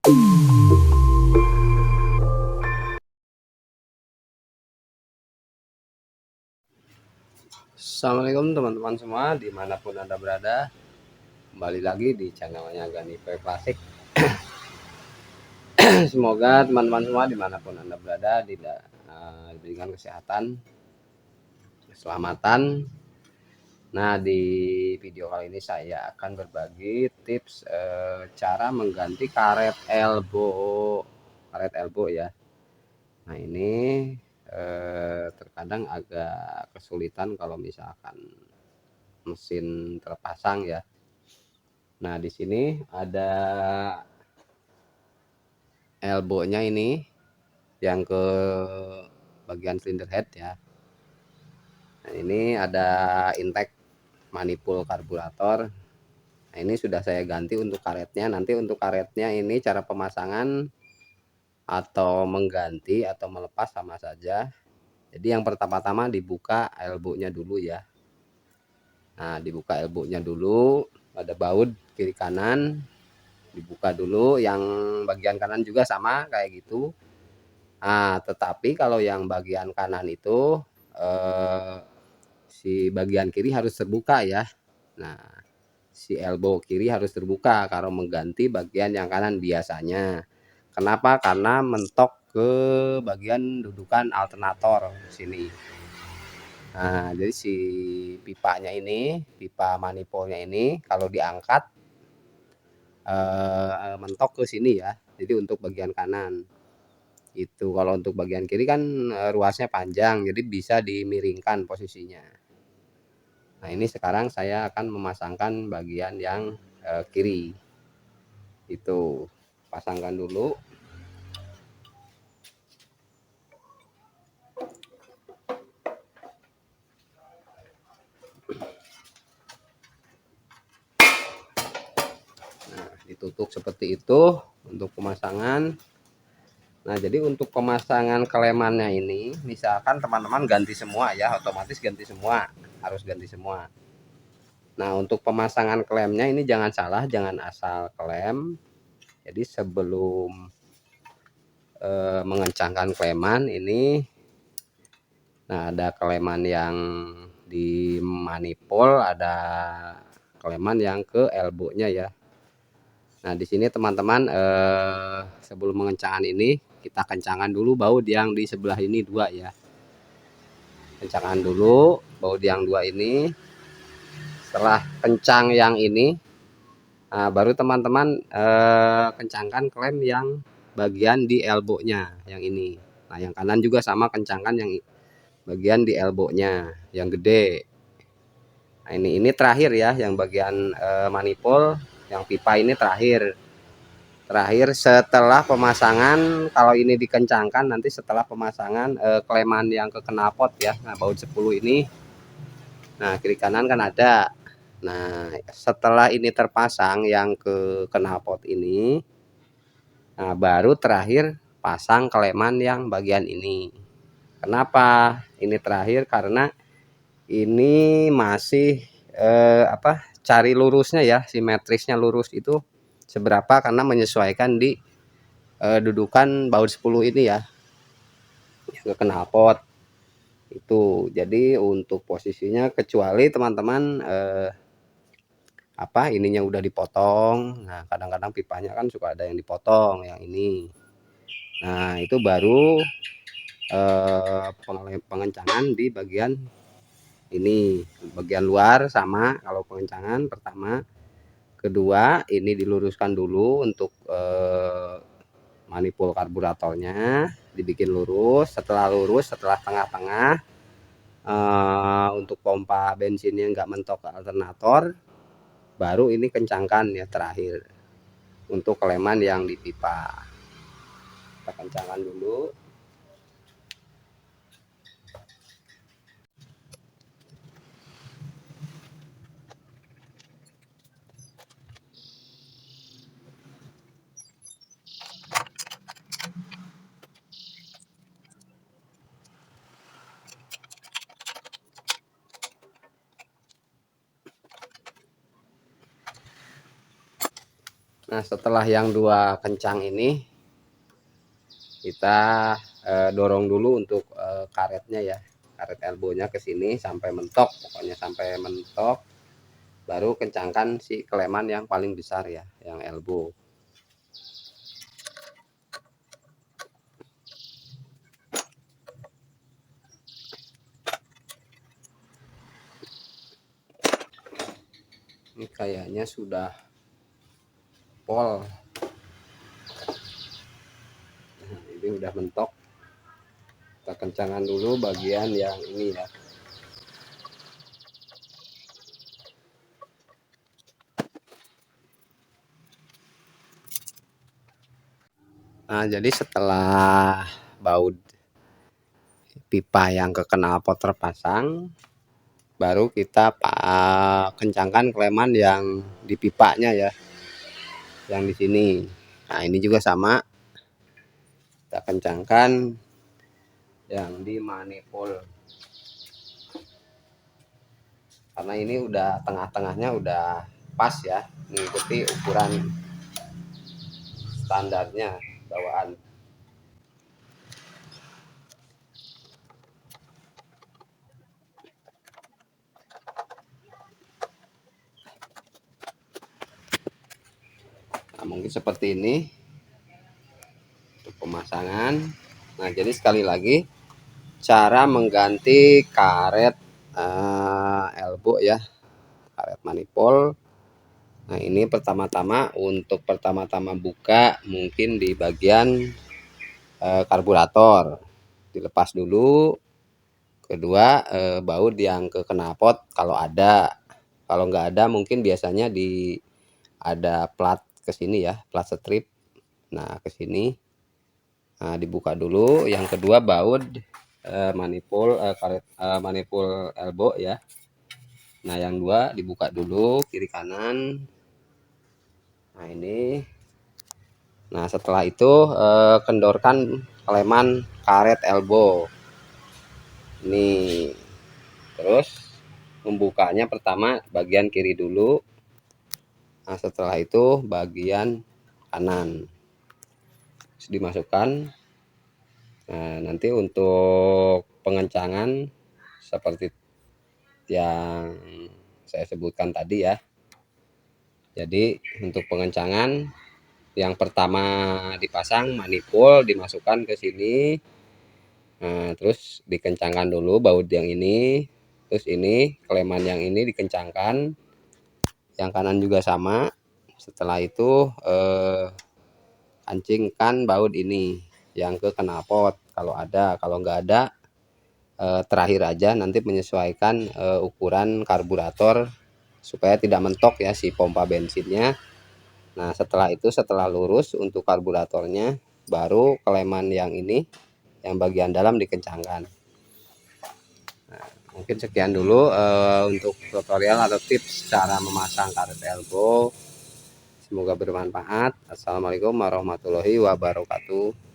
Assalamualaikum teman-teman semua dimanapun Anda berada. Kembali lagi di channelnya Gani P Klasik. Semoga teman-teman semua dimanapun Anda berada diberikan kesehatan, keselamatan. Nah, di video kali ini saya akan berbagi tips cara mengganti karet elbow ya. Nah, ini terkadang agak kesulitan kalau misalkan mesin terpasang ya. Nah, di sini ada elbow-nya ini yang ke bagian cylinder head ya. Nah, ini ada intake manifold karburator. Nah, ini sudah saya ganti untuk karetnya. Nanti untuk karetnya ini cara pemasangan atau mengganti atau melepas sama saja. Jadi yang pertama-tama dibuka elbow-nya dulu ya. Nah, dibuka elbow-nya dulu, ada baut kiri kanan, dibuka dulu. Yang bagian kanan juga sama kayak gitu. Nah, tetapi kalau yang bagian kanan itu si bagian kiri harus terbuka ya. Nah, si elbow kiri harus terbuka kalau mengganti bagian yang kanan biasanya. Kenapa? Karena mentok ke bagian dudukan alternator sini. Nah, jadi si pipanya ini, pipa manifoldnya ini kalau diangkat mentok ke sini ya. Jadi untuk bagian kanan. Itu kalau untuk bagian kiri kan ruasnya panjang, jadi bisa dimiringkan posisinya. Nah, ini sekarang saya akan memasangkan bagian yang kiri. Itu pasangkan dulu. Nah, ditutup seperti itu untuk pemasangan. Nah, jadi untuk pemasangan kelemannya ini, misalkan teman-teman ganti semua ya, otomatis ganti semua, harus ganti semua. Nah, untuk pemasangan klemnya ini jangan salah, jangan asal klem. Jadi sebelum mengencangkan kleman ini, nah ada kleman yang di manifold, ada kleman yang ke elbow-nya ya. Nah, di sini teman-teman sebelum mengencangkan ini kita kencangkan dulu baut yang di sebelah ini dua ya. Kencangkan dulu baut yang dua ini. Setelah kencang yang ini, nah, baru teman-teman kencangkan klem yang bagian di elbow-nya yang ini. Nah, yang kanan juga sama, kencangkan yang bagian di elbow-nya yang gede. Nah, ini terakhir ya, yang bagian manifold, yang pipa ini terakhir setelah pemasangan. Kalau ini dikencangkan nanti setelah pemasangan kleman yang ke knalpot ya. Nah, baut 10 ini, nah kiri kanan kan ada. Nah, setelah ini terpasang yang ke knalpot ini, nah baru terakhir pasang kleman yang bagian ini. Kenapa ini terakhir? Karena ini masih cari lurusnya ya, simetrisnya lurus itu seberapa, karena menyesuaikan di dudukan baut 10 ini ya, yang ke knalpot itu. Jadi untuk posisinya, kecuali teman-teman ininya udah dipotong. Nah, kadang-kadang pipanya kan suka ada yang dipotong yang ini. Nah, itu baru pengencangan di bagian ini, bagian luar sama. Kalau pengencangan pertama, kedua ini diluruskan dulu untuk manifold karburatornya, dibikin lurus. Setelah lurus, setelah tengah-tengah, untuk pompa bensinnya nggak mentok ke alternator, baru ini kencangkan ya terakhir untuk keleman yang di pipa. Kita kencangkan dulu. Nah, setelah yang dua kencang ini kita dorong dulu untuk karetnya ya, karet elbownya ke sini sampai mentok, pokoknya sampai mentok, baru kencangkan si keleman yang paling besar ya, yang elbow. Ini kayaknya sudah pol. Nah, ini udah mentok. Kita kencangkan dulu bagian yang ini ya. Nah, jadi setelah baut pipa yang ke knalpot terpasang, baru kita kencangkan kleman yang di pipanya ya, yang di sini. Nah, ini juga sama, kita kencangkan yang di manifold, karena ini udah tengah-tengahnya udah pas ya, mengikuti ukuran standarnya bawaan. Nah, mungkin seperti ini untuk pemasangan. Nah, jadi sekali lagi cara mengganti karet elbow ya, karet manifold. Nah, ini pertama-tama untuk buka mungkin di bagian karburator dilepas dulu. Kedua, baut yang ke knalpot kalau ada, kalau nggak ada mungkin biasanya ada plat ke sini ya, plat strip. Nah, ke sini. Nah, dibuka dulu. Yang kedua baut manifold karet manifold elbow ya. Nah, yang dua dibuka dulu kiri kanan. Nah, ini. Nah, setelah itu kendorkan keleman karet elbow. Ini. Terus membukanya pertama bagian kiri dulu. Nah, setelah itu bagian kanan. Terus dimasukkan. Nah, nanti untuk pengencangan seperti yang saya sebutkan tadi ya. Jadi untuk pengencangan yang pertama dipasang manifold, dimasukkan ke sini. Nah, terus dikencangkan dulu baut yang ini. Terus ini keleman yang ini dikencangkan. Yang kanan juga sama. Setelah itu kancingkan baut ini yang ke knalpot kalau ada, kalau nggak ada terakhir aja nanti menyesuaikan ukuran karburator supaya tidak mentok ya si pompa bensinnya. Nah, setelah itu setelah lurus untuk karburatornya, baru keleman yang ini yang bagian dalam dikencangkan. Nah, mungkin sekian dulu untuk tutorial atau tips cara memasang karet elbow. Semoga bermanfaat. Assalamualaikum warahmatullahi wabarakatuh.